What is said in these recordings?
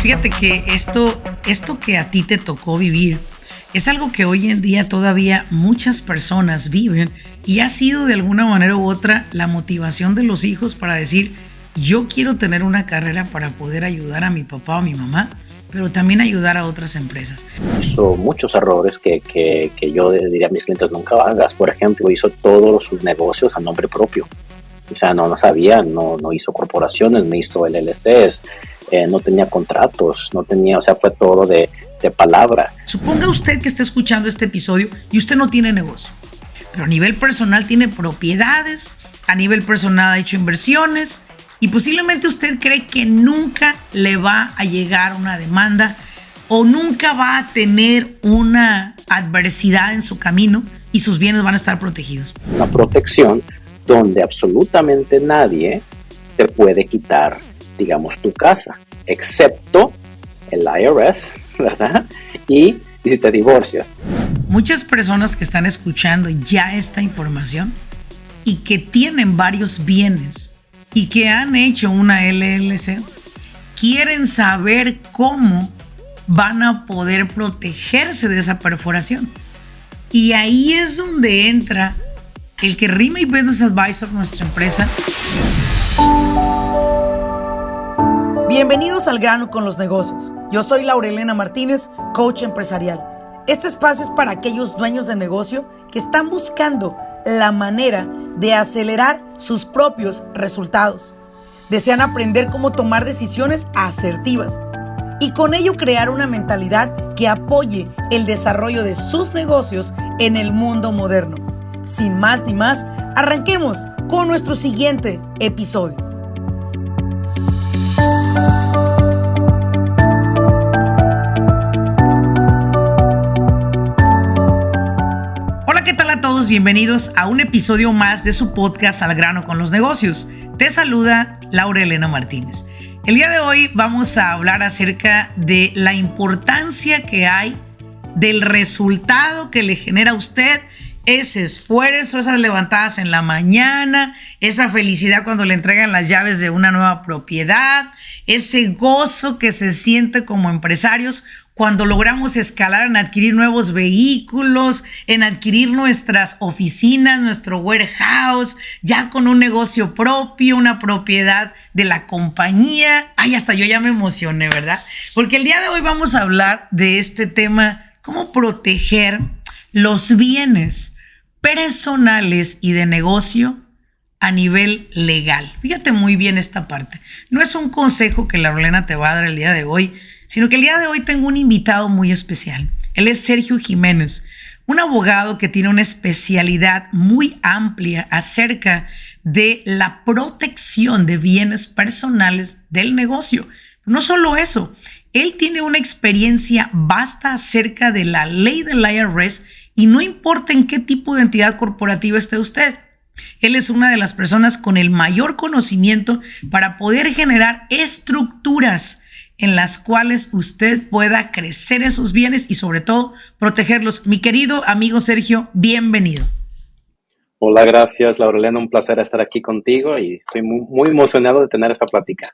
Fíjate que esto que a ti te tocó vivir es algo que hoy en día todavía muchas personas viven y ha sido de alguna manera u otra la motivación de los hijos para decir, yo quiero tener una carrera para poder ayudar a mi papá o a mi mamá, pero también ayudar a otras empresas. Hizo muchos errores que yo diría a mis clientes nunca hagas. Por ejemplo, hizo todos sus negocios a nombre propio. O sea, no sabía, no hizo corporaciones, no hizo LLCs, no tenía contratos, no tenía, o sea, fue todo de palabra. Suponga usted que está escuchando este episodio y usted no tiene negocio, pero a nivel personal tiene propiedades, a nivel personal ha hecho inversiones y posiblemente usted cree que nunca le va a llegar una demanda o nunca va a tener una adversidad en su camino y sus bienes van a estar protegidos. Una protección donde absolutamente nadie te puede quitar, digamos, tu casa, excepto el IRS, ¿verdad? Y si te divorcias. Muchas personas que están escuchando ya esta información y que tienen varios bienes y que han hecho una LLC, quieren saber cómo van a poder protegerse de esa perforación. Y ahí es donde entra el que Remake Business Advisor, nuestra empresa. Bienvenidos al grano con los negocios. Yo soy Laurelena Martínez, coach empresarial. Este espacio es para aquellos dueños de negocio que están buscando la manera de acelerar sus propios resultados. Desean aprender cómo tomar decisiones asertivas y con ello crear una mentalidad que apoye el desarrollo de sus negocios en el mundo moderno. Sin más ni más, arranquemos con nuestro siguiente episodio. Hola, ¿qué tal a todos? Bienvenidos a un episodio más de su podcast Al grano con los negocios. Te saluda Laurelena Martínez. El día de hoy vamos a hablar acerca de la importancia que hay del resultado que le genera a usted ese esfuerzo, esas levantadas en la mañana, esa felicidad cuando le entregan las llaves de una nueva propiedad, ese gozo que se siente como empresarios cuando logramos escalar en adquirir nuevos vehículos, en adquirir nuestras oficinas, nuestro warehouse, ya con un negocio propio, una propiedad de la compañía. Ay, hasta yo ya me emocioné, ¿verdad? Porque el día de hoy vamos a hablar de este tema, cómo proteger los bienes personales y de negocio a nivel legal. Fíjate muy bien esta parte. No es un consejo que Laurelena te va a dar el día de hoy, sino que el día de hoy tengo un invitado muy especial. Él es Sergio Jiménez, un abogado que tiene una especialidad muy amplia acerca de la protección de bienes personales del negocio. No solo eso, él tiene una experiencia vasta acerca de la ley del IRS y no importa en qué tipo de entidad corporativa esté usted. Él es una de las personas con el mayor conocimiento para poder generar estructuras en las cuales usted pueda crecer esos bienes y sobre todo protegerlos. Mi querido amigo Sergio, bienvenido. Hola, gracias Laurelena, un placer estar aquí contigo y estoy muy emocionado de tener esta plática.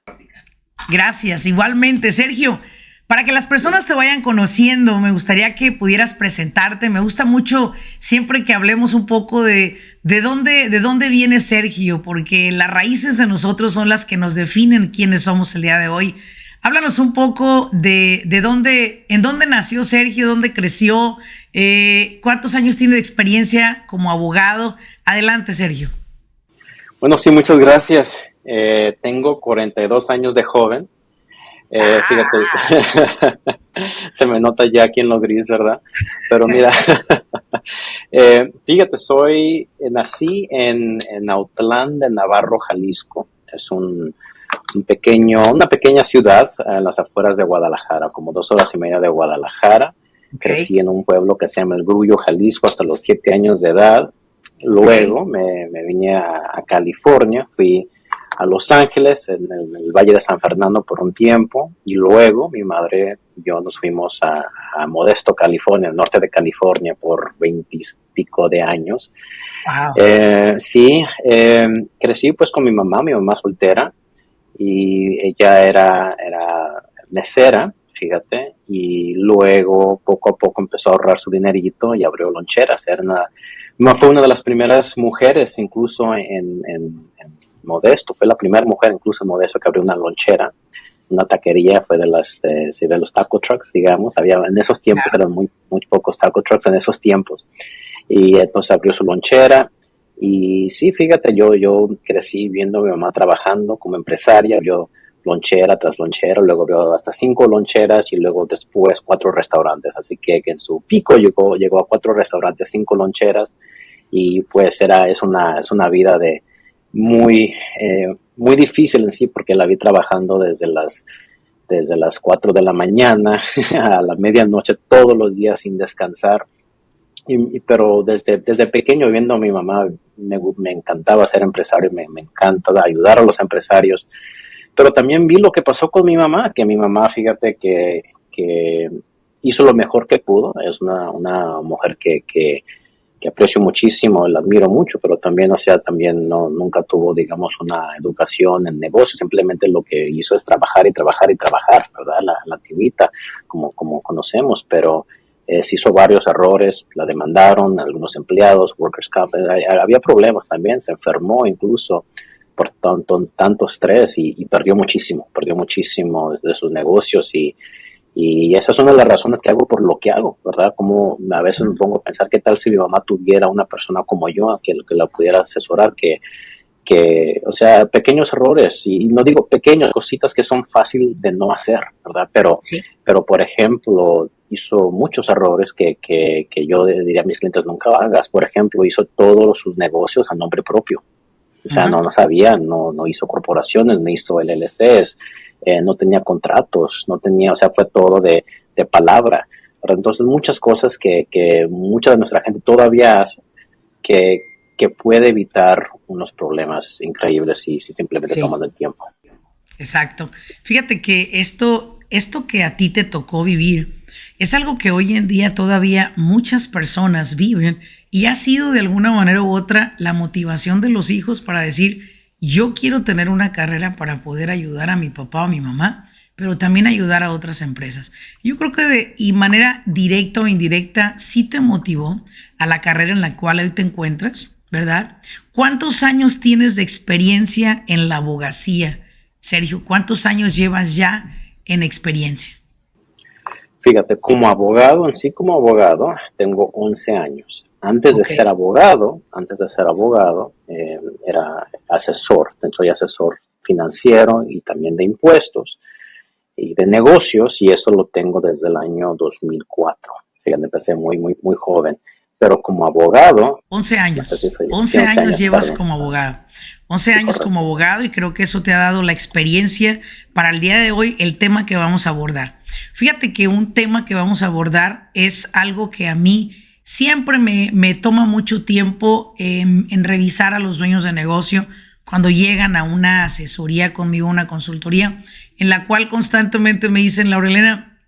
Gracias, igualmente Sergio. Para que las personas te vayan conociendo, me gustaría que pudieras presentarte. Me gusta mucho siempre que hablemos un poco de dónde viene Sergio, porque las raíces de nosotros son las que nos definen quiénes somos el día de hoy. Háblanos un poco en dónde nació Sergio, dónde creció, cuántos años tiene de experiencia como abogado. Adelante, Sergio. Bueno, sí, muchas gracias. Tengo 42 años de joven. Fíjate, se me nota ya aquí en lo gris, ¿verdad? Pero mira, fíjate, nací en Autlán de Navarro, Jalisco. Es una pequeña ciudad en las afueras de Guadalajara, como 2 horas y media de Guadalajara. Okay. Crecí en un pueblo que se llama El Grullo, Jalisco, hasta los 7 años de edad. Luego me vine a California, fui a Los Ángeles, en el Valle de San Fernando por un tiempo, y luego mi madre y yo nos fuimos a Modesto, California, el norte de California, por 20 y pico de años. Wow. Crecí pues con mi mamá soltera, y ella era mesera, fíjate, y luego poco a poco empezó a ahorrar su dinerito y abrió loncheras. Fue una de las primeras mujeres incluso en Modesto, fue la primera mujer incluso en Modesto que abrió una lonchera, una taquería. Fue de los taco trucks, digamos. En esos tiempos eran muy pocos taco trucks en esos tiempos, y entonces abrió su lonchera. Y sí, fíjate, yo crecí viendo a mi mamá trabajando como empresaria. Abrió lonchera tras lonchera, luego abrió hasta 5 loncheras y luego después 4 restaurantes. Así que en su pico llegó a 4 restaurantes, 5 loncheras, y pues es una vida de muy difícil en sí, porque la vi trabajando desde las 4 de la mañana a la medianoche todos los días sin descansar. Pero desde pequeño, viendo a mi mamá, me encantaba ser empresario, me encanta ayudar a los empresarios. Pero también vi lo que pasó con mi mamá, que mi mamá, fíjate, que hizo lo mejor que pudo. Es una mujer que aprecio muchísimo, la admiro mucho, pero también, nunca tuvo, digamos, una educación en negocios. Simplemente lo que hizo es trabajar y trabajar y trabajar, ¿verdad? La antigüita, como conocemos, pero se hizo varios errores, la demandaron algunos empleados, workers' comp, había problemas también, se enfermó incluso por tanto estrés, y perdió muchísimo de sus negocios, y esa es una de las razones que hago por lo que hago, ¿verdad? Como a veces me pongo a pensar, ¿qué tal si mi mamá tuviera una persona como yo que la pudiera asesorar, o sea, pequeños errores, y no digo pequeños, cositas que son fácil de no hacer, ¿verdad? Pero por ejemplo, hizo muchos errores que yo diría a mis clientes, nunca hagas. Por ejemplo, hizo todos sus negocios a nombre propio. O sea, no sabía, no hizo corporaciones, no hizo LLCs, no tenía contratos, o sea, fue todo de palabra. Pero entonces muchas cosas que mucha de nuestra gente todavía hace, que puede evitar unos problemas increíbles si simplemente toman el tiempo. Exacto. Fíjate que esto que a ti te tocó vivir es algo que hoy en día todavía muchas personas viven, y ha sido de alguna manera u otra la motivación de los hijos para decir, yo quiero tener una carrera para poder ayudar a mi papá o a mi mamá, pero también ayudar a otras empresas. Yo creo que de manera directa o indirecta sí te motivó a la carrera en la cual hoy te encuentras, ¿verdad? ¿Cuántos años tienes de experiencia en la abogacía, Sergio? ¿Cuántos años llevas ya en experiencia? Fíjate, como abogado, tengo 11 años. Antes de ser abogado, era asesor. Soy asesor financiero y también de impuestos y de negocios, y eso lo tengo desde el año 2004. Fíjate, empecé muy joven. Pero como abogado... 11 años. 11 años llevas como abogado. 11 años como abogado, y creo que eso te ha dado la experiencia para el día de hoy, el tema que vamos a abordar. Fíjate que un tema que vamos a abordar es algo que a mí siempre me toma mucho tiempo en revisar a los dueños de negocio cuando llegan a una asesoría conmigo, una consultoría, en la cual constantemente me dicen, Laurelena,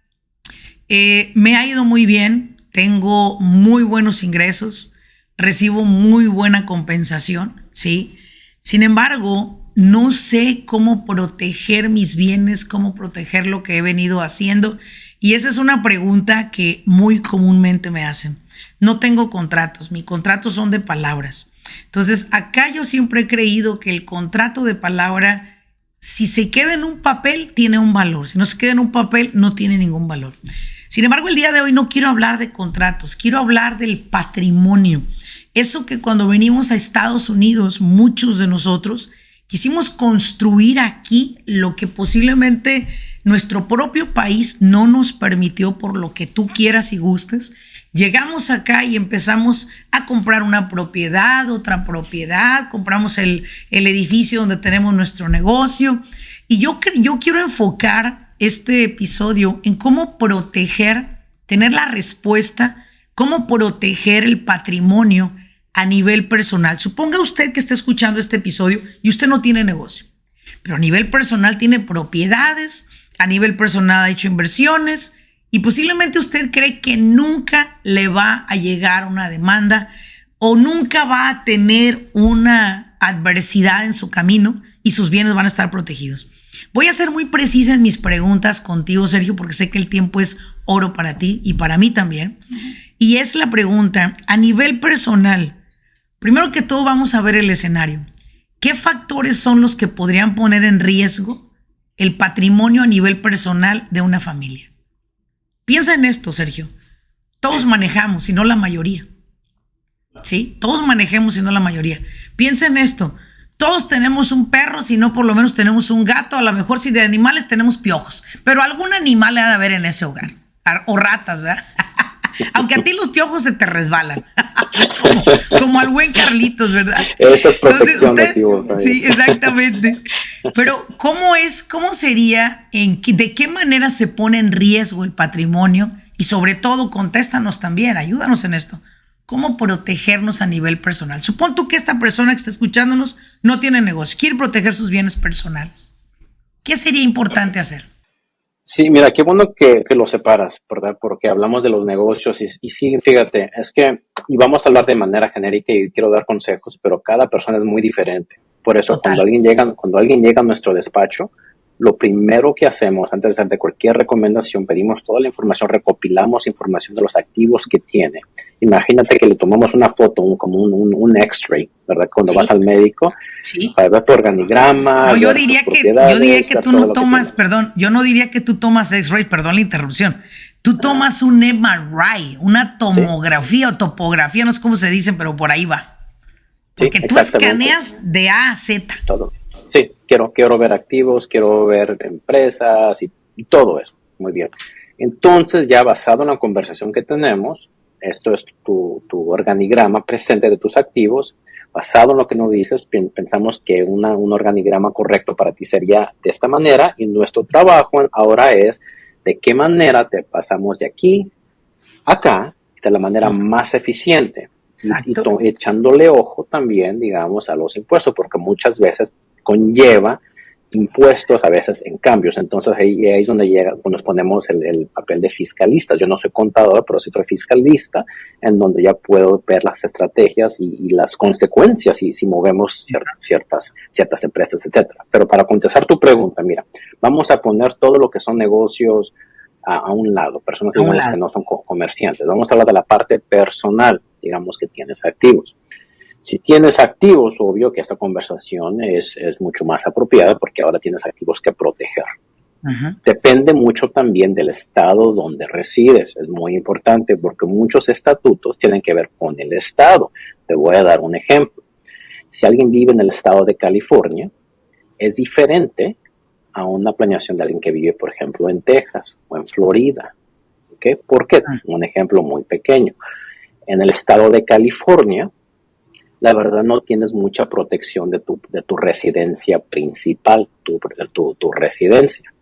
me ha ido muy bien, tengo muy buenos ingresos, recibo muy buena compensación, ¿sí? Sin embargo, no sé cómo proteger mis bienes, cómo proteger lo que he venido haciendo. Y esa es una pregunta que muy comúnmente me hacen. No tengo contratos, mis contratos son de palabras. Entonces, acá yo siempre he creído que el contrato de palabra, si se queda en un papel, tiene un valor. Si no se queda en un papel, no tiene ningún valor. Sin embargo, el día de hoy no quiero hablar de contratos, quiero hablar del patrimonio. Eso que cuando venimos a Estados Unidos, muchos de nosotros quisimos construir aquí lo que posiblemente nuestro propio país no nos permitió, por lo que tú quieras y gustes. Llegamos acá y empezamos a comprar una propiedad, otra propiedad, compramos el edificio donde tenemos nuestro negocio. Y yo quiero enfocar este episodio en cómo proteger, tener la respuesta, cómo proteger el patrimonio a nivel personal. Suponga usted que está escuchando este episodio y usted no tiene negocio, pero a nivel personal tiene propiedades, a nivel personal ha hecho inversiones, y posiblemente usted cree que nunca le va a llegar una demanda o nunca va a tener una adversidad en su camino y sus bienes van a estar protegidos. Voy a ser muy precisa en mis preguntas contigo, Sergio, porque sé que el tiempo es oro para ti y para mí también. Y es la pregunta, a nivel personal, primero que todo vamos a ver el escenario. ¿Qué factores son los que podrían poner en riesgo el patrimonio a nivel personal de una familia? Piensa en esto, Sergio. Todos manejamos, si no la mayoría. ¿Sí? Todos manejemos, si no la mayoría. Piensa en esto. Todos tenemos un perro, si no por lo menos tenemos un gato. A lo mejor si de animales tenemos piojos. Pero algún animal ha de haber en ese hogar. O ratas, ¿verdad? Aunque a ti los piojos se te resbalan. como al buen Carlitos, ¿verdad? Esta es protección. Entonces, sí, exactamente. Pero, ¿cómo sería, de qué manera se pone en riesgo el patrimonio? Y sobre todo, contéstanos también, ayúdanos en esto. ¿Cómo protegernos a nivel personal? Supón tú que esta persona que está escuchándonos no tiene negocio, quiere proteger sus bienes personales. ¿Qué sería importante hacer? Sí, mira, qué bueno que lo separas, ¿verdad? Porque hablamos de los negocios y sí, fíjate, es que, y vamos a hablar de manera genérica y quiero dar consejos, pero cada persona es muy diferente. Por eso, cuando alguien llega a nuestro despacho, lo primero que hacemos antes de hacer cualquier recomendación, pedimos toda la información, recopilamos información de los activos que tiene. Imagínate que le tomamos una foto, como un X-ray, ¿verdad? Cuando vas al médico, para ver tu organigrama. No, yo diría que tú no tomas, perdón, yo no diría que tú tomas X-ray, perdón la interrupción. Tú tomas un MRI, una tomografía o topografía, no sé cómo se dicen, pero por ahí va. Porque tú escaneas de A a Z. Todo. Sí, quiero ver activos, quiero ver empresas y todo eso. Muy bien. Entonces, ya basado en la conversación que tenemos, esto es tu organigrama presente de tus activos. Basado en lo que nos dices, pensamos que un organigrama correcto para ti sería de esta manera, y nuestro trabajo ahora es de qué manera te pasamos de aquí a acá de la manera más eficiente. Y echándole ojo también, digamos, a los impuestos, porque muchas veces conlleva impuestos, a veces en cambios. Entonces ahí es donde nos ponemos el papel de fiscalista. Yo no soy contador, pero sí soy fiscalista, en donde ya puedo ver las estrategias y las consecuencias si movemos ciertas empresas, etcétera. Pero para contestar tu pregunta, mira, vamos a poner todo lo que son negocios a un lado, personas digamos, que no son comerciantes. Vamos a hablar de la parte personal, digamos, que tienes activos. Si tienes activos, obvio que esta conversación es mucho más apropiada porque ahora tienes activos que proteger. Uh-huh. Depende mucho también del estado donde resides. Es muy importante porque muchos estatutos tienen que ver con el estado. Te voy a dar un ejemplo. Si alguien vive en el estado de California, es diferente a una planeación de alguien que vive, por ejemplo, en Texas o en Florida. ¿Okay? ¿Por qué? Un ejemplo muy pequeño. En el estado de California, la verdad no tienes mucha protección de tu residencia principal, tu residencia.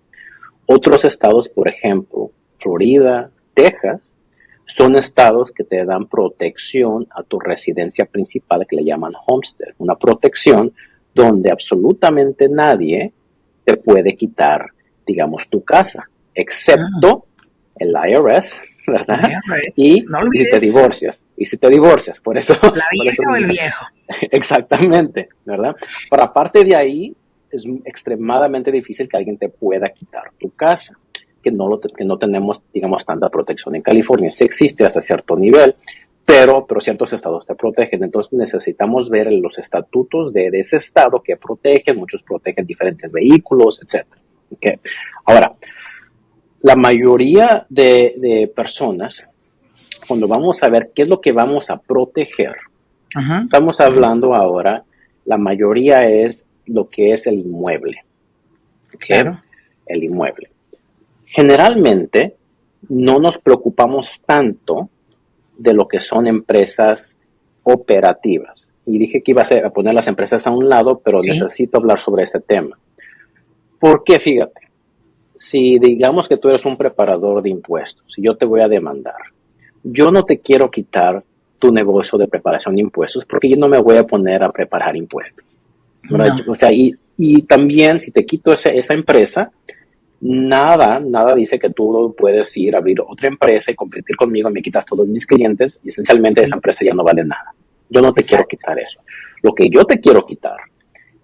Otros estados, por ejemplo, Florida, Texas, son estados que te dan protección a tu residencia principal, que le llaman homestead, una protección donde absolutamente nadie te puede quitar, digamos, tu casa, excepto el IRS, ¿verdad? Y si te divorcias, por eso. La vieja o el viejo. Exactamente, ¿verdad? Pero aparte de ahí, es extremadamente difícil que alguien te pueda quitar tu casa, que no tenemos, digamos, tanta protección en California. Sí existe hasta cierto nivel, pero ciertos estados te protegen. Entonces necesitamos ver los estatutos de ese estado que protegen. Muchos protegen diferentes vehículos, etc. Okay. Ahora, la mayoría de personas, cuando vamos a ver qué es lo que vamos a proteger, uh-huh. Estamos hablando ahora, la mayoría es lo que es el inmueble. ¿Okay? Claro. El inmueble. Generalmente no nos preocupamos tanto de lo que son empresas operativas. Y dije que iba a poner las empresas a un lado, pero sí. Necesito hablar sobre este tema. ¿Por qué? Fíjate. Si digamos que tú eres un preparador de impuestos y yo te voy a demandar, yo no te quiero quitar tu negocio de preparación de impuestos porque yo no me voy a poner a preparar impuestos. No. O sea, y también si te quito esa empresa, nada dice que tú puedes ir a abrir otra empresa y competir conmigo y me quitas todos mis clientes y esencialmente esa empresa ya no vale nada. Yo no te quiero quitar eso. Lo que yo te quiero quitar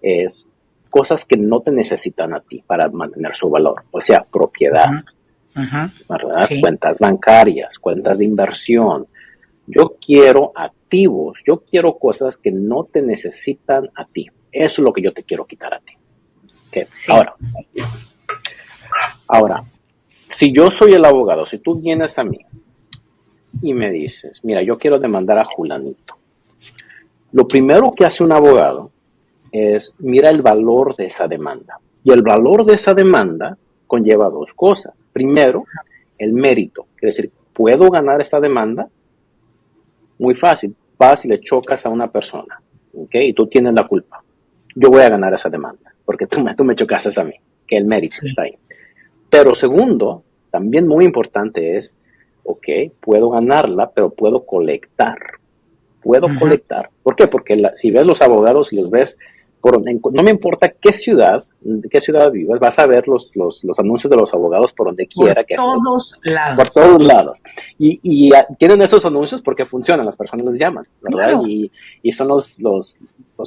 es cosas que no te necesitan a ti para mantener su valor. O sea, propiedad, ¿verdad? Sí. Cuentas bancarias, cuentas de inversión. Yo quiero activos, yo quiero cosas que no te necesitan a ti. Eso es lo que yo te quiero quitar a ti. ¿Okay? Sí. Ahora, si yo soy el abogado, si tú vienes a mí y me dices, mira, yo quiero demandar a Julanito, lo primero que hace un abogado es mira el valor de esa demanda. Y el valor de esa demanda conlleva dos cosas. Primero, el mérito. Quiere decir, ¿puedo ganar esta demanda? Muy fácil. Vas y le chocas a una persona, ¿okay? Y tú tienes la culpa. Yo voy a ganar esa demanda porque tú me chocaste a mí, que el mérito está ahí. Pero segundo, también muy importante es, ok, puedo ganarla, pero puedo colectar. Puedo colectar. ¿Por qué? Porque si ves los abogados y los ves, no me importa qué ciudad vivas, vas a ver los anuncios de los abogados por donde quiera que estés. Por todos lados. Y tienen esos anuncios porque funcionan, las personas les llaman, ¿verdad? Claro. Y son los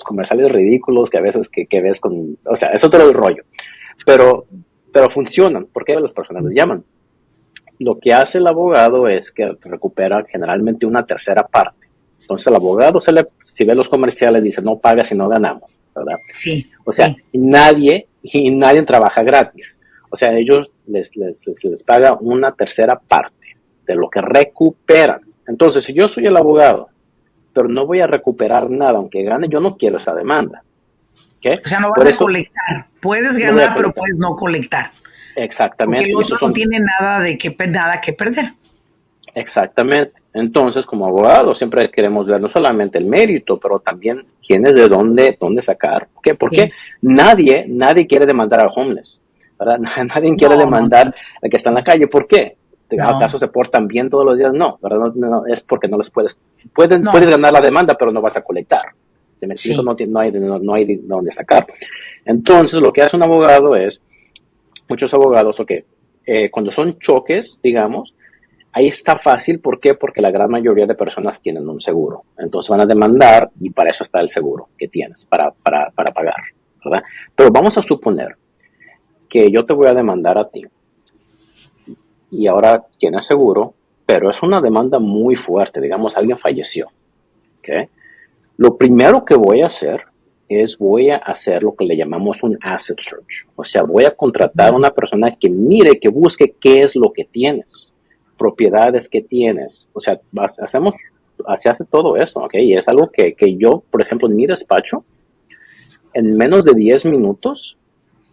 comerciales ridículos que a veces que ves con, o sea, es otro rollo. Pero funcionan porque las personas les llaman. Lo que hace el abogado es que recupera generalmente una tercera parte. Entonces el abogado si ve los comerciales dice no paga si no ganamos, ¿verdad? Sí. O sea, sí. nadie trabaja gratis. O sea, ellos les paga una tercera parte de lo que recuperan. Entonces, si yo soy el abogado, pero no voy a recuperar nada, aunque gane, yo no quiero esa demanda. ¿Okay? O sea, no vas a colectar. Puedes ganar, pero puedes no colectar. Exactamente. Porque el otro no tiene nada que perder. Exactamente. Entonces, como abogado, siempre queremos ver no solamente el mérito, pero también tienes de dónde sacar. ¿Por qué? Porque nadie quiere demandar al homeless, ¿verdad? Nadie quiere demandar al que está en la calle. ¿Por qué? ¿Acaso se portan bien todos los días? No, ¿verdad? No, es porque no les puedes ganar la demanda, pero no vas a colectar. ¿Sí me explico? No hay de dónde sacar. Entonces, lo que hace un abogado es, muchos abogados, cuando son choques, digamos, ahí está fácil. ¿Por qué? Porque la gran mayoría de personas tienen un seguro. Entonces van a demandar y para eso está el seguro que tienes, para pagar, ¿verdad? Pero vamos a suponer que yo te voy a demandar a ti y ahora tienes seguro, pero es una demanda muy fuerte. Digamos, alguien falleció, ¿ok? Lo primero que voy a hacer es lo que le llamamos un asset search. O sea, voy a contratar a una persona que mire, que busque qué es lo que tienes. Propiedades que tienes, o sea, se hace todo eso, ¿ok? Y es algo que yo, por ejemplo, en mi despacho, en menos de 10 minutos,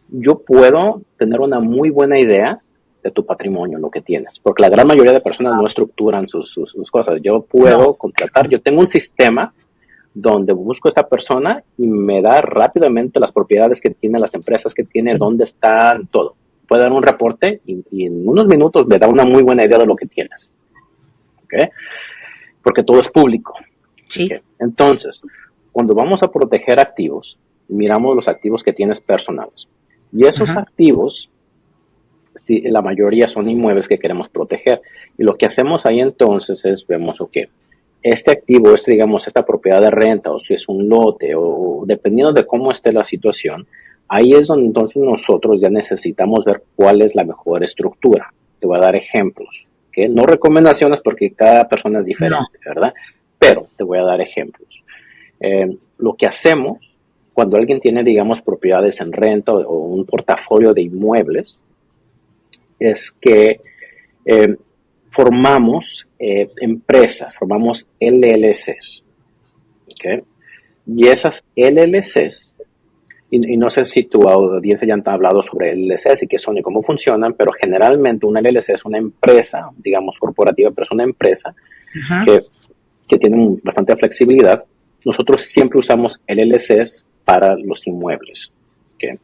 yo puedo tener una muy buena idea de tu patrimonio, lo que tienes, porque la gran mayoría de personas no estructuran sus cosas. Yo puedo contratar, yo tengo un sistema donde busco a esta persona y me da rápidamente las propiedades que tiene, las empresas que tiene, dónde están, todo. Puede dar un reporte y en unos minutos me da una muy buena idea de lo que tienes. ¿Okay? Porque todo es público. Sí. ¿Okay? Entonces, cuando vamos a proteger activos, miramos los activos que tienes personales. Y esos activos, la mayoría son inmuebles que queremos proteger. Y lo que hacemos ahí entonces es, vemos, este activo, digamos, esta propiedad de renta, o si es un lote, o dependiendo de cómo esté la situación, ahí es donde entonces nosotros ya necesitamos ver cuál es la mejor estructura. Te voy a dar ejemplos, ¿okay? No recomendaciones porque cada persona es diferente, ¿verdad? Pero te voy a dar ejemplos. Lo que hacemos cuando alguien tiene, digamos, propiedades en renta o un portafolio de inmuebles es que formamos empresas, formamos LLCs, ¿okay? Y esas LLCs, y no sé si tu audiencia ya ha hablado sobre LLCs y qué son y cómo funcionan, pero generalmente una LLC es una empresa, digamos, corporativa, pero es una empresa que tiene bastante flexibilidad. Nosotros siempre usamos LLCs para los inmuebles, ¿okay?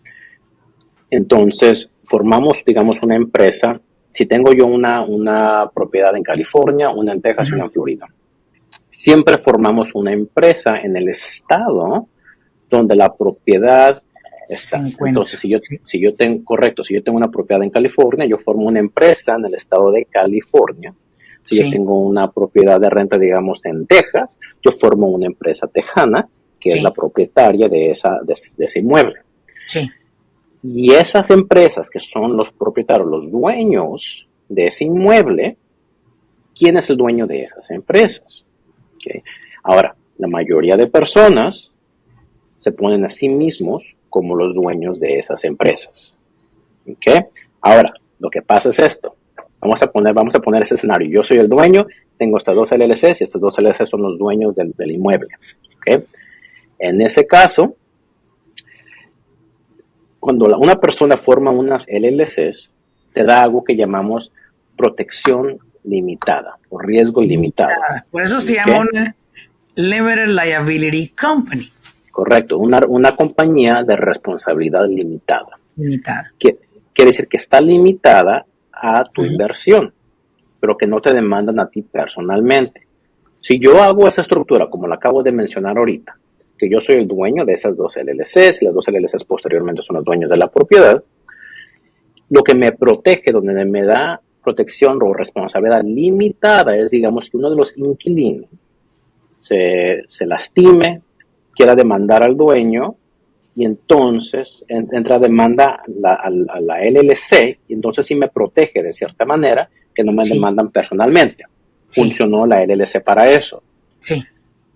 Entonces, formamos, digamos, una empresa. Si tengo yo una propiedad en California, una en Texas y una en Florida, siempre formamos una empresa en el estado donde la propiedad está. Entonces, si yo tengo una propiedad en California, yo formo una empresa en el estado de California. Si yo tengo una propiedad de renta, digamos, en Texas, yo formo una empresa tejana, que es la propietaria de ese inmueble. Sí. Y esas empresas que son los propietarios, los dueños de ese inmueble, ¿quién es el dueño de esas empresas? ¿Okay? Ahora, la mayoría de personas se ponen a sí mismos como los dueños de esas empresas. ¿Okay? Ahora, lo que pasa es esto. Vamos a poner ese escenario. Yo soy el dueño, tengo estas dos LLCs y estas dos LLCs son los dueños del inmueble. ¿Okay? En ese caso, cuando una persona forma unas LLCs, te da algo que llamamos protección limitada o riesgo limitado. Por eso se llama una Limited Liability Company. Correcto, una compañía de responsabilidad limitada. Limitada. Quiere decir que está limitada a tu inversión, pero que no te demandan a ti personalmente. Si yo hago esa estructura, como la acabo de mencionar ahorita, que yo soy el dueño de esas dos LLCs y las dos LLCs posteriormente son los dueños de la propiedad, lo que me protege, donde me da protección o responsabilidad limitada es, digamos, que uno de los inquilinos se lastime, quiera demandar al dueño y entonces entra demanda a la LLC y entonces sí me protege de cierta manera que no me demandan personalmente. Sí. Funcionó la LLC para eso. Sí.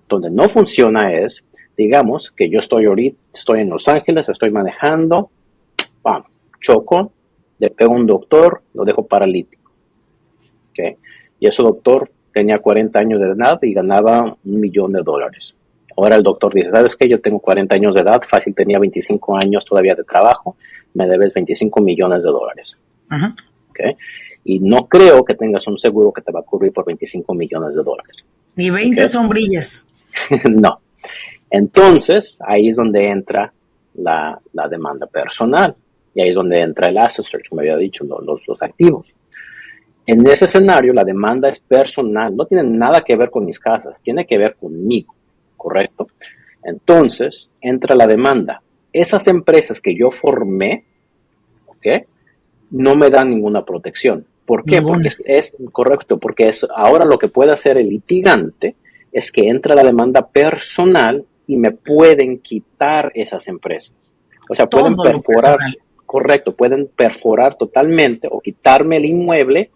Donde no funciona es, digamos, que yo estoy en Los Ángeles, estoy manejando, ¡pam!, choco, le pego a un doctor, lo dejo paralítico. ¿Okay? Y ese doctor tenía 40 años de edad y ganaba $1 millón. Ahora el doctor dice, ¿sabes qué? Yo tengo 40 años de edad, fácil, tenía 25 años todavía de trabajo, me debes $25 millones. ¿Okay? Y no creo que tengas un seguro que te va a cubrir por $25 millones. Ni 20 sombrillas. No. Entonces, ahí es donde entra la demanda personal. Y ahí es donde entra el asset search, como había dicho, los activos. En ese escenario, la demanda es personal. No tiene nada que ver con mis casas. Tiene que ver conmigo. ¿Correcto? Entonces, entra la demanda. Esas empresas que yo formé, ¿ok?, no me dan ninguna protección. ¿Por qué? Porque es correcto, porque ahora lo que puede hacer el litigante es que entra la demanda personal y me pueden quitar esas empresas. O sea, pueden perforar, correcto, pueden perforar totalmente o quitarme el inmueble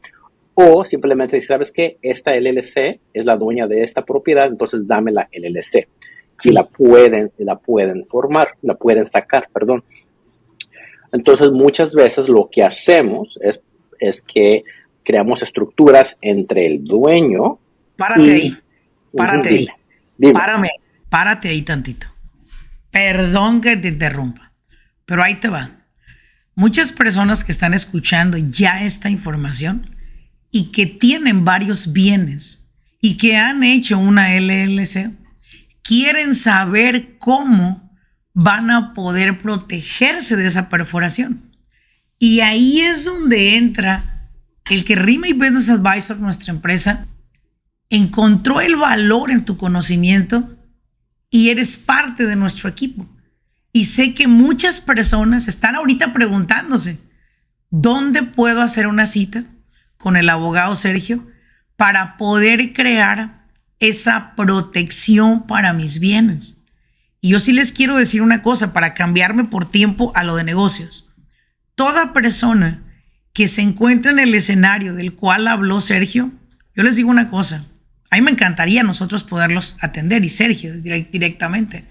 o simplemente decir, ¿sabes qué? Esta LLC es la dueña de esta propiedad, entonces dame la LLC. Sí. Y la pueden formar, la pueden sacar, perdón. Entonces, muchas veces lo que hacemos es que creamos estructuras entre el dueño. Párate ahí. Dime. Párate ahí tantito. Perdón que te interrumpa, pero ahí te va. Muchas personas que están escuchando ya esta información y que tienen varios bienes y que han hecho una LLC, quieren saber cómo van a poder protegerse de esa perforación. Y ahí es donde entra el que Remake Business Advisor, nuestra empresa, encontró el valor en tu conocimiento y eres parte de nuestro equipo. Y sé que muchas personas están ahorita preguntándose, ¿dónde puedo hacer una cita con el abogado Sergio para poder crear esa protección para mis bienes? Y yo sí les quiero decir una cosa para cambiarme por tiempo a lo de negocios. Toda persona que se encuentra en el escenario del cual habló Sergio, yo les digo una cosa, a mí me encantaría nosotros poderlos atender y Sergio directamente.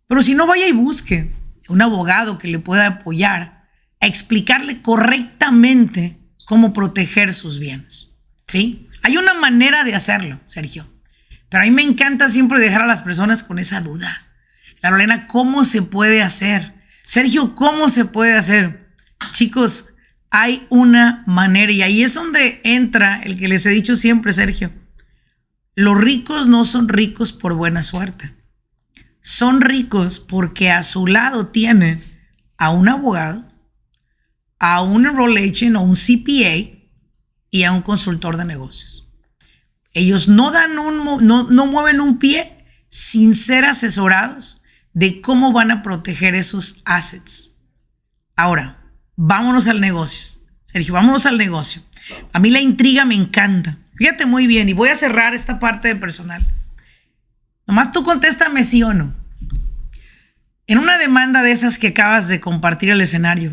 Pero si no, vaya y busque un abogado que le pueda apoyar a explicarle correctamente cómo proteger sus bienes, ¿sí? Hay una manera de hacerlo, Sergio, pero a mí me encanta siempre dejar a las personas con esa duda. Carolina, ¿cómo se puede hacer? Sergio, ¿cómo se puede hacer? Chicos, hay una manera y ahí es donde entra el que les he dicho siempre, Sergio. Los ricos no son ricos por buena suerte. Son ricos porque a su lado tienen a un abogado, a un enroll agent o un CPA y a un consultor de negocios. Ellos no mueven un pie sin ser asesorados de cómo van a proteger esos assets. Ahora, vámonos al negocio. Sergio, vámonos al negocio. A mí la intriga me encanta. Fíjate muy bien y voy a cerrar esta parte de personal. Nomás tú contéstame sí o no. En una demanda de esas que acabas de compartir el escenario,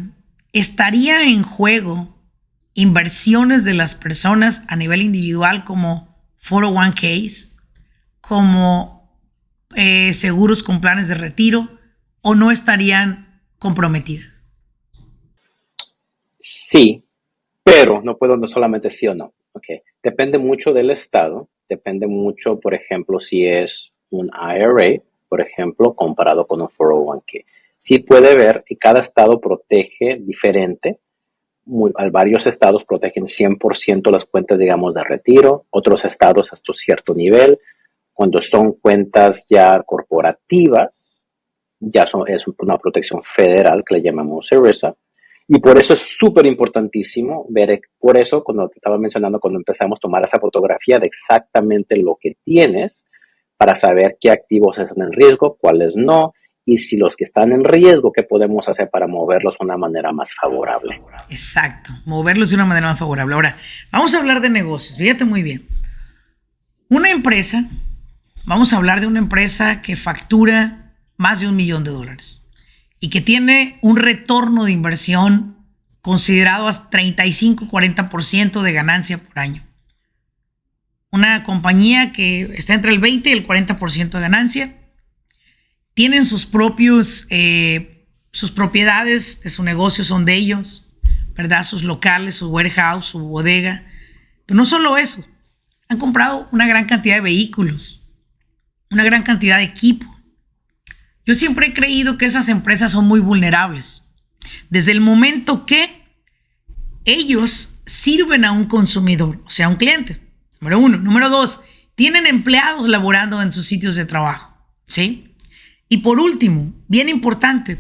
¿estaría en juego inversiones de las personas a nivel individual como 401ks, como seguros con planes de retiro, o no estarían comprometidas? Sí, pero no puedo no solamente sí o no. Okay. Depende mucho del estado, depende mucho, por ejemplo, si es un IRA, por ejemplo, comparado con un 401k. Sí puede ver que cada estado protege diferente. Varios estados protegen 100% las cuentas, digamos, de retiro, otros estados hasta cierto nivel. Cuando son cuentas ya corporativas, es una protección federal que le llamamos ERISA. Y por eso es súper importantísimo ver, por eso cuando te estaba mencionando, cuando empezamos a tomar esa fotografía de exactamente lo que tienes, para saber qué activos están en riesgo, cuáles no, y si los que están en riesgo, qué podemos hacer para moverlos de una manera más favorable. Exacto, moverlos de una manera más favorable. Ahora, vamos a hablar de negocios, fíjate muy bien. Una empresa, vamos a hablar de una empresa que factura más de $1 millón y que tiene un retorno de inversión considerado hasta 35-40% de ganancia por año. Una compañía que está entre el 20 y el 40% de ganancia. Tienen sus propiedades de su negocio son de ellos, ¿verdad? Sus locales, su warehouse, su bodega. Pero no solo eso, han comprado una gran cantidad de vehículos, una gran cantidad de equipo. Yo siempre he creído que esas empresas son muy vulnerables. Desde el momento que ellos sirven a un consumidor, o sea, a un cliente, número uno. Número dos, tienen empleados laborando en sus sitios de trabajo, ¿sí? Y por último, bien importante,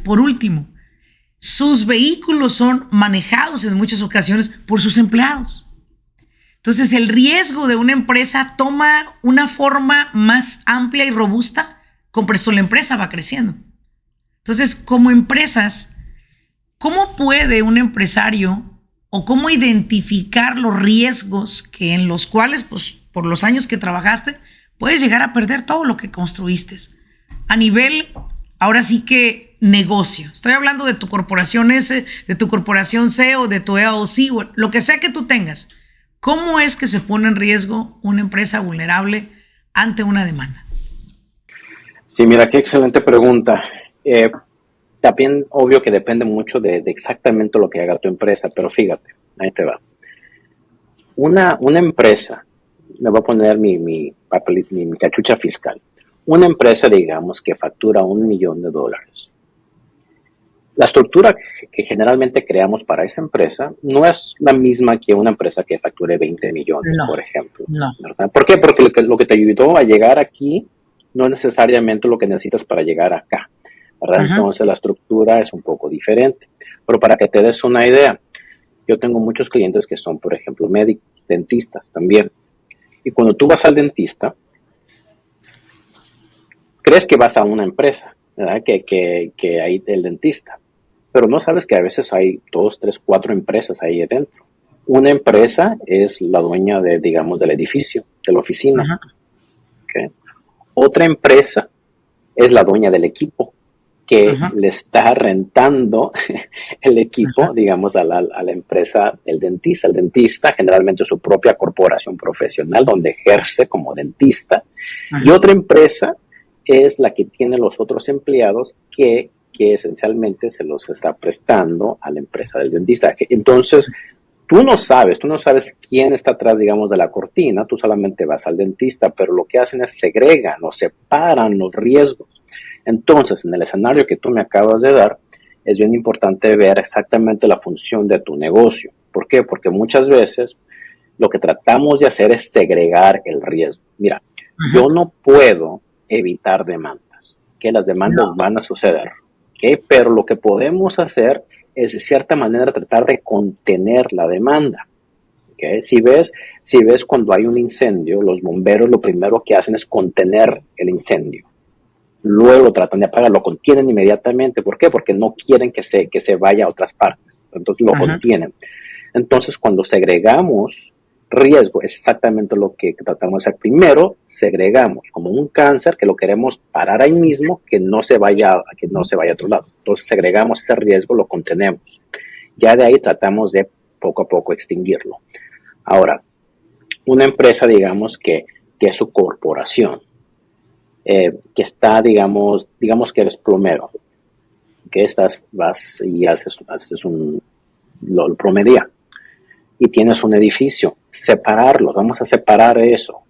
sus vehículos son manejados en muchas ocasiones por sus empleados. Entonces, el riesgo de una empresa toma una forma más amplia y robusta conforme la empresa va creciendo. Entonces, como empresas, ¿cómo puede un empresario o cómo identificar los riesgos en los cuales, pues, por los años que trabajaste, puedes llegar a perder todo lo que construiste? A nivel, ahora sí que negocio. Estoy hablando de tu corporación S, de tu corporación C o de tu LLC, lo que sea que tú tengas. ¿Cómo es que se pone en riesgo una empresa vulnerable ante una demanda? Sí, mira, qué excelente pregunta. También, obvio que depende mucho de exactamente lo que haga tu empresa, pero fíjate, ahí te va. Una empresa, me voy a poner mi cachucha fiscal. Una empresa, digamos, que factura $1 millón. La estructura que generalmente creamos para esa empresa no es la misma que una empresa que facture 20 millones, por ejemplo. No. ¿Verdad? ¿Por qué? Porque lo que te ayudó a llegar aquí no es necesariamente lo que necesitas para llegar acá, ¿verdad? Entonces la estructura es un poco diferente. Pero para que te des una idea, yo tengo muchos clientes que son, por ejemplo, médicos, dentistas también. Y cuando tú vas al dentista, crees que vas a una empresa, ¿verdad? Que hay el dentista. Pero no sabes que a veces hay 2, 3, 4 empresas ahí adentro. Una empresa es la dueña digamos, del edificio, de la oficina. ¿Okay? Otra empresa es la dueña del equipo que le está rentando el equipo, digamos, a la empresa, el dentista. El dentista generalmente es su propia corporación profesional donde ejerce como dentista. Y otra empresa es la que tiene los otros empleados que esencialmente se los está prestando a la empresa del dentista. Entonces, tú no sabes quién está atrás, digamos, de la cortina, tú solamente vas al dentista, pero lo que hacen es segregan o separan los riesgos. Entonces, en el escenario que tú me acabas de dar, es bien importante ver exactamente la función de tu negocio. ¿Por qué? Porque muchas veces lo que tratamos de hacer es segregar el riesgo. Mira, yo no puedo evitar demandas, que las demandas van a suceder, ¿okay? Pero lo que podemos hacer es de cierta manera tratar de contener la demanda. ¿Okay? Si ves cuando hay un incendio, los bomberos lo primero que hacen es contener el incendio. Luego tratan de apagarlo, lo contienen inmediatamente. ¿Por qué? Porque no quieren que se vaya a otras partes. Entonces lo contienen. Entonces cuando segregamos, riesgo es exactamente lo que tratamos de hacer. Primero, segregamos como un cáncer que lo queremos parar ahí mismo, que no se vaya a otro lado. Entonces, segregamos ese riesgo, lo contenemos. Ya de ahí tratamos de poco a poco extinguirlo. Ahora, una empresa, digamos que es su corporación, que está, digamos que eres plomero, que vas y haces lo promedia y tienes un edificio, separarlo, vamos a separar eso,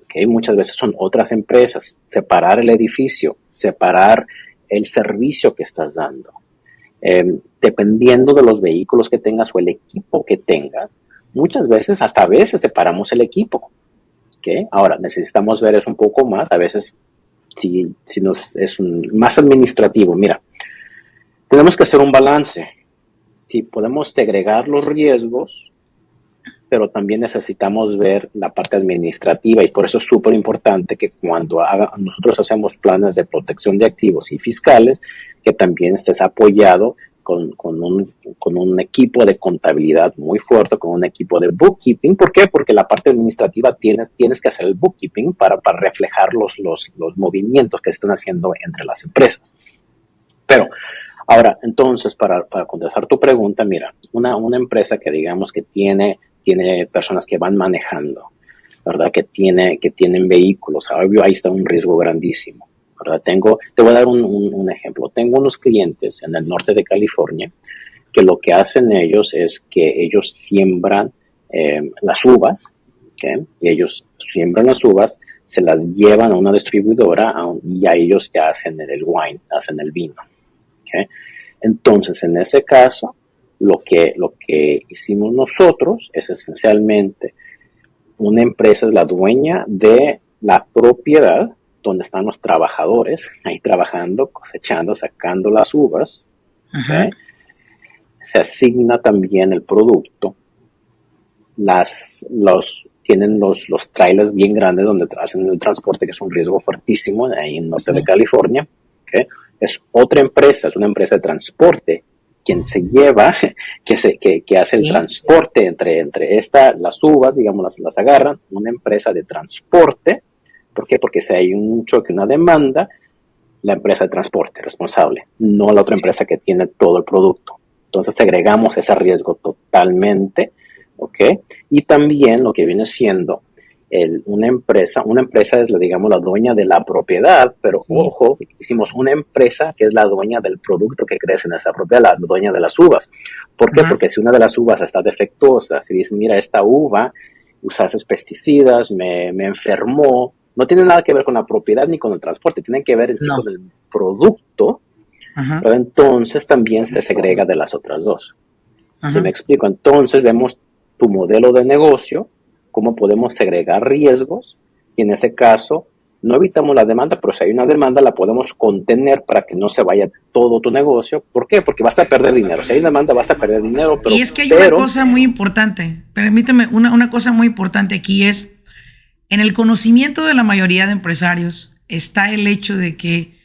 ¿okay? Muchas veces son otras empresas, separar el edificio, separar el servicio que estás dando. Dependiendo de los vehículos que tengas o el equipo que tengas, muchas veces, hasta a veces separamos el equipo, ¿okay? Ahora, necesitamos ver eso un poco más, a veces si es más administrativo, mira, tenemos que hacer un balance. Si podemos segregar los riesgos, pero también necesitamos ver la parte administrativa y por eso es súper importante que cuando nosotros hacemos planes de protección de activos y fiscales, que también estés apoyado con un equipo de contabilidad muy fuerte, con un equipo de bookkeeping. ¿Por qué? Porque la parte administrativa tienes que hacer el bookkeeping para reflejar los movimientos que están haciendo entre las empresas. Pero ahora, entonces, para contestar tu pregunta, mira, una empresa que digamos que tiene personas que van manejando, ¿verdad? Que tienen vehículos, obvio, ahí está un riesgo grandísimo, ¿verdad? Te voy a dar un ejemplo. Tengo unos clientes en el norte de California que lo que hacen ellos es que ellos siembran las uvas, ¿okay? Y ellos siembran las uvas, se las llevan a una distribuidora y a ellos ya hacen el wine, hacen el vino. ¿Okay? Entonces, en ese caso, lo que hicimos nosotros es esencialmente una empresa es la dueña de la propiedad donde están los trabajadores ahí trabajando, cosechando, sacando las uvas. ¿Okay? Se asigna también el producto. Tienen los trailers bien grandes donde hacen el transporte, que es un riesgo fuertísimo ahí en el norte de California. ¿Okay? Es otra empresa, es una empresa de transporte quien se lleva, que hace el transporte entre las uvas, digamos, las agarran, una empresa de transporte. ¿Por qué? Porque si hay un choque, una demanda, la empresa de transporte responsable, no la otra empresa que tiene todo el producto. Entonces segregamos ese riesgo totalmente, ¿ok? Y también lo que viene siendo una empresa es, digamos, la dueña de la propiedad, pero ojo, hicimos una empresa que es la dueña del producto que crece en esa propiedad, la dueña de las uvas. ¿Por qué? Porque si una de las uvas está defectuosa, si dices, mira, esta uva, usaste pesticidas, me enfermó, no tiene nada que ver con la propiedad ni con el transporte, tiene que ver en sí con el producto, pero entonces también se segrega de las otras dos. ¿Sí me explico? Entonces vemos tu modelo de negocio, cómo podemos segregar riesgos y en ese caso no evitamos la demanda, pero si hay una demanda la podemos contener para que no se vaya todo tu negocio. ¿Por qué? Porque vas a perder dinero. Si hay demanda vas a perder dinero. Y es que hay una cosa muy importante, permíteme, una cosa muy importante aquí es, en el conocimiento de la mayoría de empresarios está el hecho de que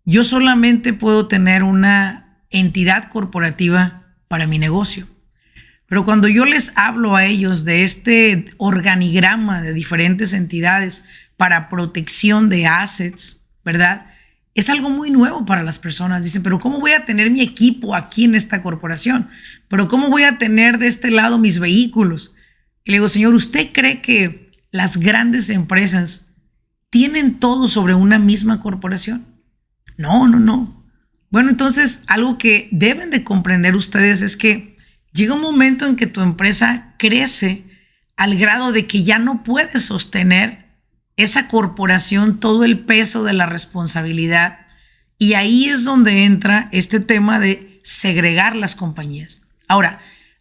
yo solamente puedo tener una entidad corporativa para mi negocio. Pero cuando yo les hablo a ellos de este organigrama de diferentes entidades para protección de assets, ¿verdad? Es algo muy nuevo para las personas. Dicen, pero ¿cómo voy a tener mi equipo aquí en esta corporación? ¿Pero cómo voy a tener de este lado mis vehículos? Y le digo, señor, ¿usted cree que las grandes empresas tienen todo sobre una misma corporación? No. Bueno, entonces algo que deben de comprender ustedes es que llega un momento en que tu empresa crece al grado de que ya no puedes sostener esa corporación todo el peso de la responsabilidad. Y ahí es donde entra este tema de segregar las compañías. Ahora,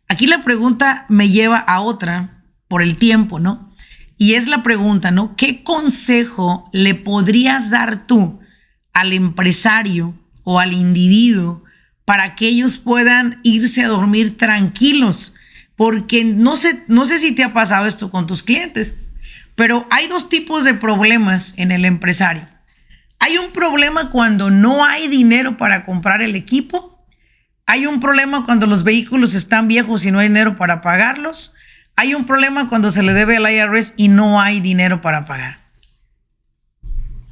aquí la pregunta me lleva a otra por el tiempo, ¿no? Y es la pregunta, ¿no? ¿Qué consejo le podrías dar tú al empresario o al individuo para que ellos puedan irse a dormir tranquilos? Porque no sé si te ha pasado esto con tus clientes, pero hay dos tipos de problemas en el empresario. Hay un problema cuando no hay dinero para comprar el equipo. Hay un problema cuando los vehículos están viejos y no hay dinero para pagarlos. Hay un problema cuando se le debe al IRS y no hay dinero para pagar.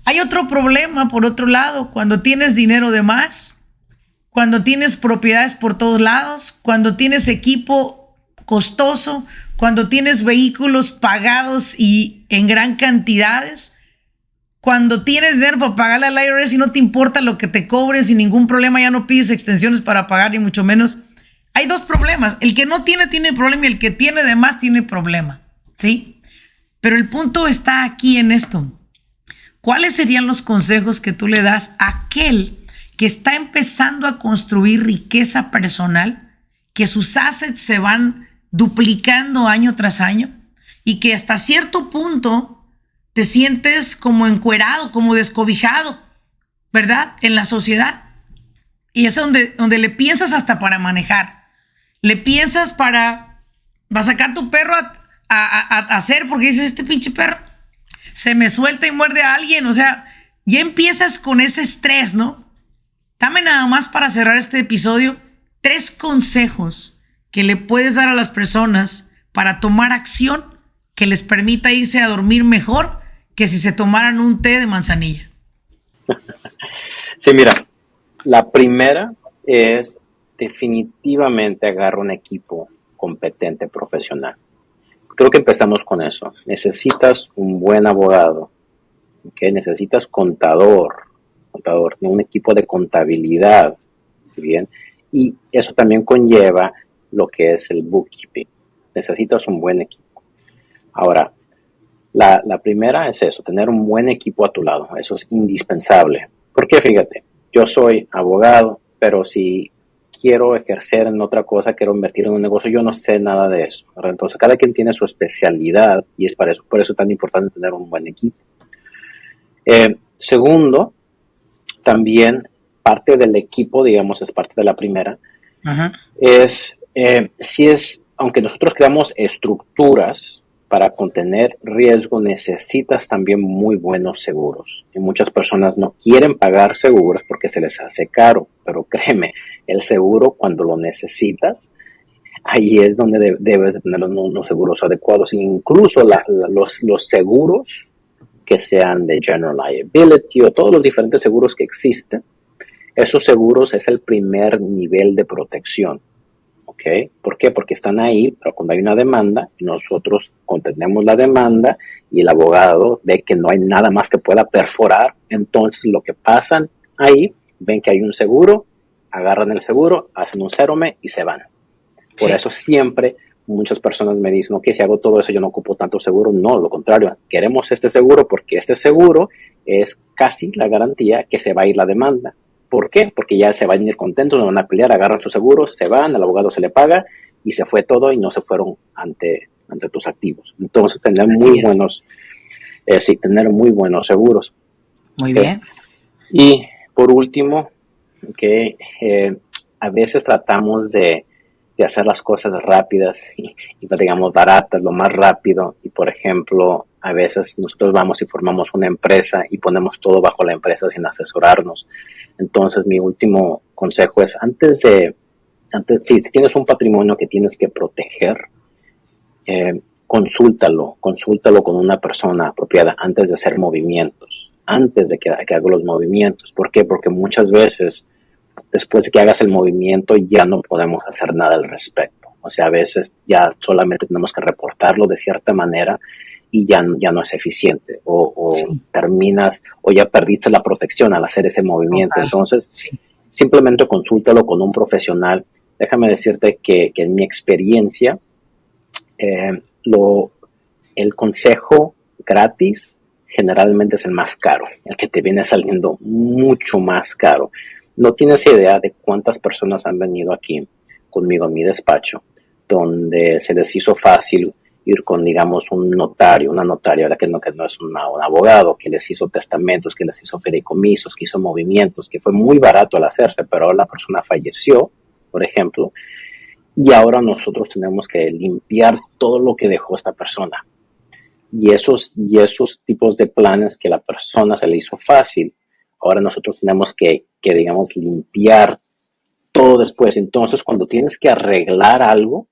Hay otro problema, por otro lado, cuando tienes dinero de más, cuando tienes propiedades por todos lados, cuando tienes equipo costoso, cuando tienes vehículos pagados y en gran cantidades, cuando tienes dinero para pagarle al IRS y no te importa lo que te cobren sin ningún problema, ya no pides extensiones para pagar ni mucho menos. Hay dos problemas. El que no tiene problema y el que tiene de más tiene problema, ¿sí? Pero el punto está aquí en esto. ¿Cuáles serían los consejos que tú le das a aquel que está empezando a construir riqueza personal, que sus assets se van duplicando año tras año y que hasta cierto punto te sientes como encuerado, como descobijado, ¿verdad? En la sociedad. Y es donde le piensas hasta para manejar. Le piensas va a sacar tu perro a hacer, porque dices, este pinche perro se me suelta y muerde a alguien. O sea, ya empiezas con ese estrés, ¿no? Dame nada más para cerrar este episodio 3 consejos que le puedes dar a las personas para tomar acción que les permita irse a dormir mejor que si se tomaran un té de manzanilla. Sí, mira, la primera es definitivamente agarrar un equipo competente, profesional. Creo que empezamos con eso. Necesitas un buen abogado, ¿okay? Necesitas contador, un equipo de contabilidad, ¿bien? Y eso también conlleva lo que es el bookkeeping. Necesitas un buen equipo. Ahora, la primera es eso, tener un buen equipo a tu lado. Eso es indispensable. Porque fíjate, yo soy abogado, pero si quiero ejercer en otra cosa, quiero invertir en un negocio, yo no sé nada de eso, ¿verdad? Entonces, cada quien tiene su especialidad y es por eso es tan importante tener un buen equipo. Segundo, también parte del equipo, digamos, es parte de la primera, aunque nosotros creamos estructuras para contener riesgo, necesitas también muy buenos seguros. Y muchas personas no quieren pagar seguros porque se les hace caro, pero créeme, el seguro cuando lo necesitas, ahí es donde debes de tener los seguros adecuados. Incluso los seguros que sean de General Liability o todos los diferentes seguros que existen, esos seguros es el primer nivel de protección. ¿Okay? ¿Por qué? Porque están ahí, pero cuando hay una demanda, nosotros contenemos la demanda y el abogado ve que no hay nada más que pueda perforar. Entonces, lo que pasan ahí, ven que hay un seguro, agarran el seguro, hacen un cérome y se van. Por eso siempre muchas personas me dicen, ok, si hago todo eso yo no ocupo tanto seguro. No, lo contrario, queremos este seguro porque este seguro es casi la garantía que se va a ir la demanda. ¿Por qué? Porque ya se van a ir contentos, no van a pelear, agarran su seguro, se van, al abogado se le paga y se fue todo y no se fueron ante tus activos. Entonces, tener tener muy buenos seguros. Muy bien. Y por último, a veces tratamos de hacer las cosas rápidas y digamos baratas, lo más rápido. Y por ejemplo, a veces nosotros vamos y formamos una empresa y ponemos todo bajo la empresa sin asesorarnos. Entonces, mi último consejo es si tienes un patrimonio que tienes que proteger, consúltalo con una persona apropiada antes de hacer movimientos, antes de que haga los movimientos. ¿Por qué? Porque muchas veces, después de que hagas el movimiento, ya no podemos hacer nada al respecto. O sea, a veces ya solamente tenemos que reportarlo de cierta manera y ya no es eficiente o terminas o ya perdiste la protección al hacer ese movimiento. Entonces, simplemente consúltalo con un profesional. Déjame decirte que en mi experiencia, el consejo gratis generalmente es el más caro, el que te viene saliendo mucho más caro. No tienes idea de cuántas personas han venido aquí conmigo en mi despacho, donde se les hizo fácil ir con, digamos, un notario, una notaria, que no es un abogado, que les hizo testamentos, que les hizo fideicomisos, que hizo movimientos, que fue muy barato al hacerse, pero ahora la persona falleció, por ejemplo, y ahora nosotros tenemos que limpiar todo lo que dejó esta persona. Y esos tipos de planes que la persona se le hizo fácil, ahora nosotros tenemos que digamos, limpiar todo después. Entonces, cuando tienes que arreglar algo,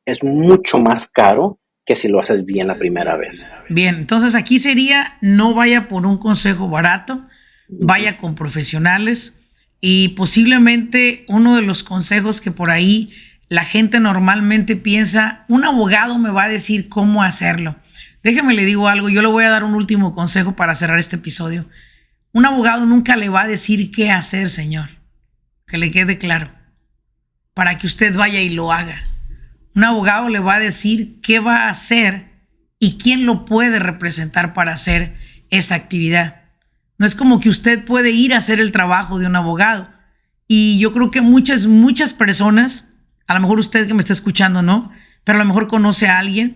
es mucho más caro que si lo haces bien la primera vez. Bien, entonces aquí sería, no vaya por un consejo barato, vaya con profesionales, y posiblemente uno de los consejos que por ahí la gente normalmente piensa, un abogado me va a decir cómo hacerlo. Déjeme le digo algo, yo le voy a dar un último consejo para cerrar este episodio. Un abogado nunca le va a decir qué hacer, señor. Que le quede claro, para que usted vaya y lo haga. Un abogado le va a decir qué va a hacer y quién lo puede representar para hacer esa actividad. No es como que usted puede ir a hacer el trabajo de un abogado. Y yo creo que muchas personas, a lo mejor usted que me está escuchando, no, pero a lo mejor conoce a alguien.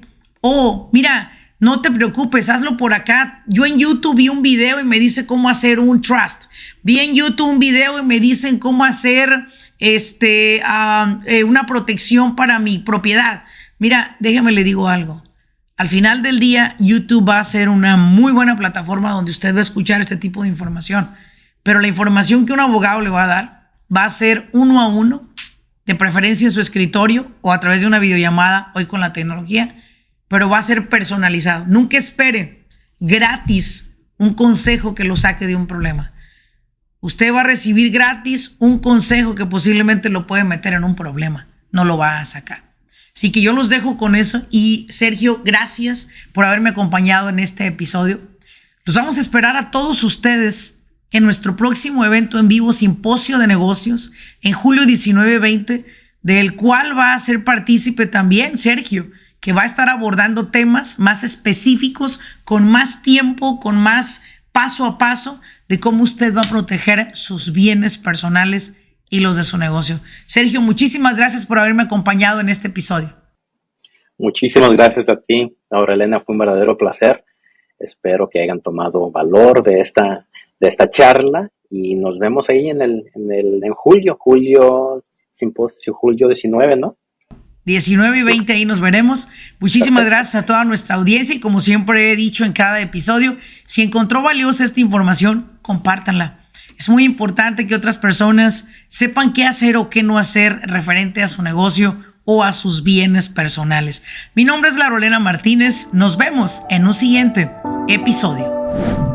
Mira, no te preocupes, hazlo por acá. Yo en YouTube vi un video y me dice cómo hacer un trust. Vi en YouTube un video y me dicen cómo hacer una protección para mi propiedad. Mira, déjame le digo algo. Al final del día, YouTube va a ser una muy buena plataforma donde usted va a escuchar este tipo de información. Pero la información que un abogado le va a dar va a ser 1 a 1, de preferencia en su escritorio o a través de una videollamada hoy con la tecnología, pero va a ser personalizado. Nunca espere gratis un consejo que lo saque de un problema. Usted va a recibir gratis un consejo que posiblemente lo puede meter en un problema. No lo va a sacar. Así que yo los dejo con eso. Y Sergio, gracias por haberme acompañado en este episodio. Los vamos a esperar a todos ustedes en nuestro próximo evento en vivo, Simposio de Negocios, en julio 19-20, del cual va a ser partícipe también Sergio, que va a estar abordando temas más específicos, con más tiempo, con más paso a paso de cómo usted va a proteger sus bienes personales y los de su negocio. Sergio, muchísimas gracias por haberme acompañado en este episodio. Muchísimas gracias a ti, Aurelena, fue un verdadero placer. Espero que hayan tomado valor de esta charla y nos vemos ahí en julio simposio, julio 19, ¿no? 19 y 20, ahí nos veremos. Muchísimas gracias a toda nuestra audiencia y como siempre he dicho en cada episodio, si encontró valiosa esta información, compártanla. Es muy importante que otras personas sepan qué hacer o qué no hacer referente a su negocio o a sus bienes personales. Mi nombre es Laurelena Martínez. Nos vemos en un siguiente episodio.